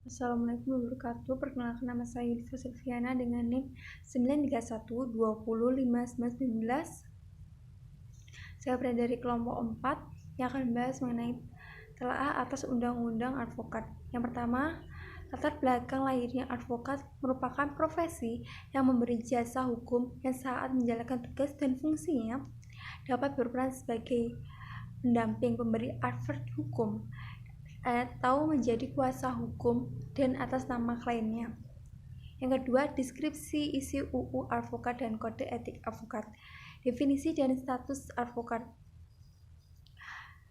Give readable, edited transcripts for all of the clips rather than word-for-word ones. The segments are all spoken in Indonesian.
Assalamualaikum warahmatullahi wabarakatuh. Perkenalkan, nama saya Yulfa Silviana dengan NIM 931205919. Saya berada dari kelompok 4 yang akan membahas mengenai telaah atas Undang-Undang Advokat. Yang pertama, latar belakang lahirnya advokat merupakan profesi yang memberi jasa hukum yang saat menjalankan tugas dan fungsinya dapat berperan sebagai pendamping, pemberi advice hukum, atau menjadi kuasa hukum dan atas nama kliennya. Yang kedua, deskripsi isi UU Advokat dan Kode Etik Advokat. Definisi dan status advokat.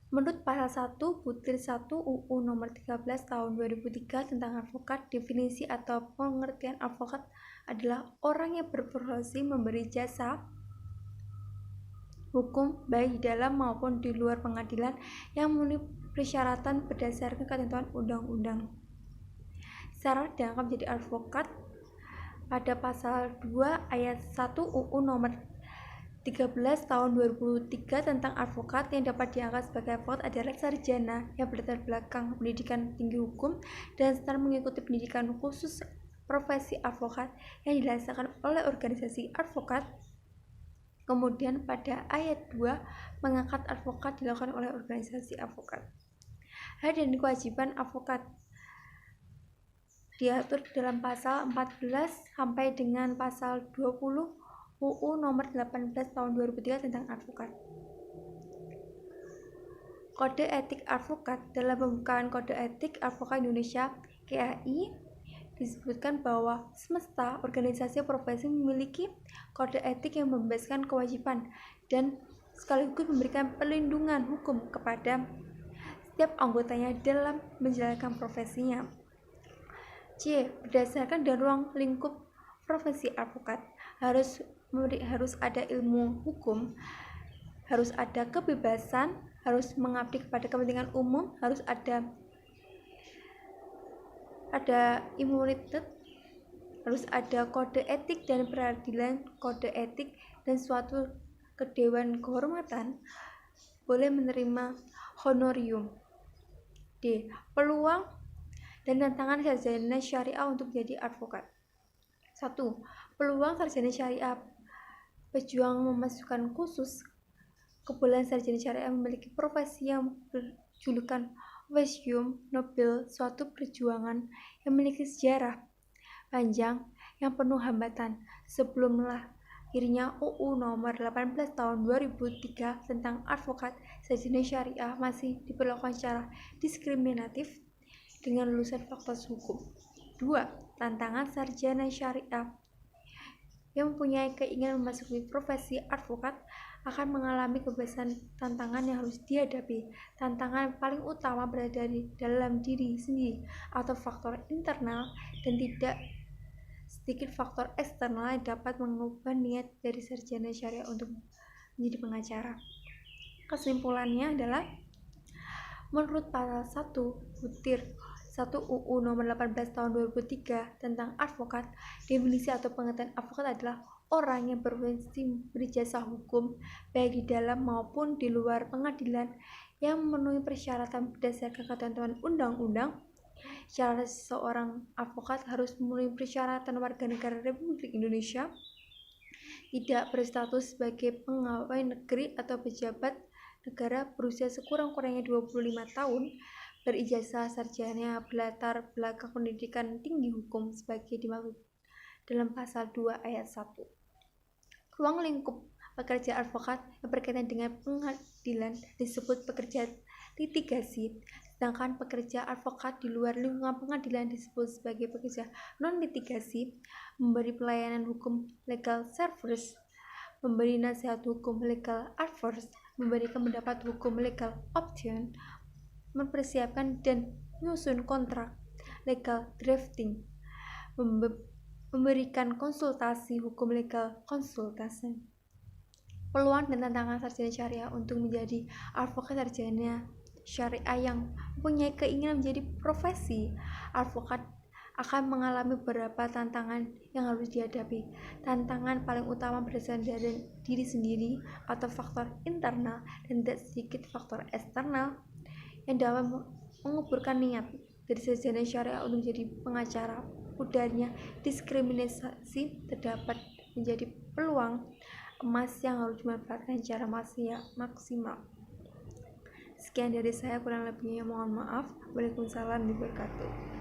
Menurut pasal 1/1 UU nomor 13 tahun 2003 tentang advokat, definisi atau pengertian advokat adalah orang yang berprofesi memberi jasa hukum baik di dalam maupun di luar pengadilan yang memenuhi persyaratan berdasarkan ketentuan undang-undang. Syarat dianggap menjadi advokat pada pasal 2 ayat 1 UU nomor 13 tahun 2003 tentang advokat. Yang dapat dianggap sebagai advokat adalah sarjana yang berlatar belakang pendidikan tinggi hukum dan sedang mengikuti pendidikan khusus profesi advokat yang dilaksanakan oleh organisasi advokat. Kemudian pada ayat 2, mengangkat advokat dilakukan oleh organisasi advokat. Hak dan kewajiban advokat diatur dalam pasal 14 sampai dengan pasal 20 UU nomor 18 tahun 2003 tentang advokat. Kode Etik Advokat. Dalam pembukaan Kode Etik Advokat Indonesia (KAI) disebutkan bahwa semesta organisasi profesi memiliki kode etik yang membebaskan kewajiban dan sekaligus memberikan perlindungan hukum kepada setiap anggotanya dalam menjalankan profesinya. C. Berdasarkan dan ruang lingkup profesi advokat, harus ada ilmu hukum, harus ada kebebasan, harus mengabdi kepada kepentingan umum, harus ada imunitas, harus ada kode etik dan peradilan kode etik, dan suatu kedewan kehormatan boleh menerima honorium. D. Peluang dan tantangan sarjana syariah untuk menjadi advokat. 1. Peluang sarjana syariah. Pejuang memasukkan khusus kebolehan sarjana syariah memiliki profesi yang berjulukan Wesium Nobel, suatu perjuangan yang memiliki sejarah panjang yang penuh hambatan. Sebelum lahirnya UU nomor 18 tahun 2003 tentang advokat, sarjana syariah masih diperlakukan secara diskriminatif dengan lulusan fakultas hukum. 2. Tantangan sarjana syariah yang mempunyai keinginan memasuki profesi advokat akan mengalami kebebasan tantangan yang harus dihadapi. Tantangan paling utama berada di dalam diri sendiri atau faktor internal, dan tidak sedikit faktor eksternal yang dapat mengubah niat dari sarjana syariah untuk menjadi pengacara. Kesimpulannya adalah, menurut pasal 1/1 UU nomor 18 tahun 2003 tentang advokat, definisi atau pengertian advokat adalah orang yang berfungsi berjasa hukum baik di dalam maupun di luar pengadilan yang memenuhi persyaratan berdasarkan ketentuan undang-undang. Syarat seorang advokat harus memenuhi persyaratan warga negara Republik Indonesia, tidak berstatus sebagai pegawai negeri atau pejabat negara, berusia sekurang-kurangnya 25 tahun, berijazah sarjana, berlatar belakang pendidikan tinggi hukum sebagai dimaksud dalam pasal 2 ayat 1. Ruang lingkup pekerja advokat yang berkaitan dengan pengadilan disebut pekerja litigasi, sedangkan pekerja advokat di luar lingkungan pengadilan disebut sebagai pekerja non-litigasi, memberi pelayanan hukum legal service, memberi nasihat hukum legal advice, memberikan pendapat hukum legal opinion, mempersiapkan dan menyusun kontrak legal drafting, memberikan konsultasi hukum legal konsultasi. Peluang dan tantangan sarjana syariah untuk menjadi advokat. Sarjana syariah yang mempunyai keinginan menjadi profesi advokat akan mengalami beberapa tantangan yang harus dihadapi. Tantangan paling utama berasal dari diri sendiri atau faktor internal, dan tidak sedikit faktor eksternal yang dapat menguburkan niat. dari sarjana syariah untuk menjadi pengacara. Mudahnya diskriminasi terdapat menjadi peluang emas yang harus dimanfaatkan secara maksimal. Sekian dari saya, kurang lebihnya mohon maaf. Waalaikumsalam warahmatullahi wabarakatuh.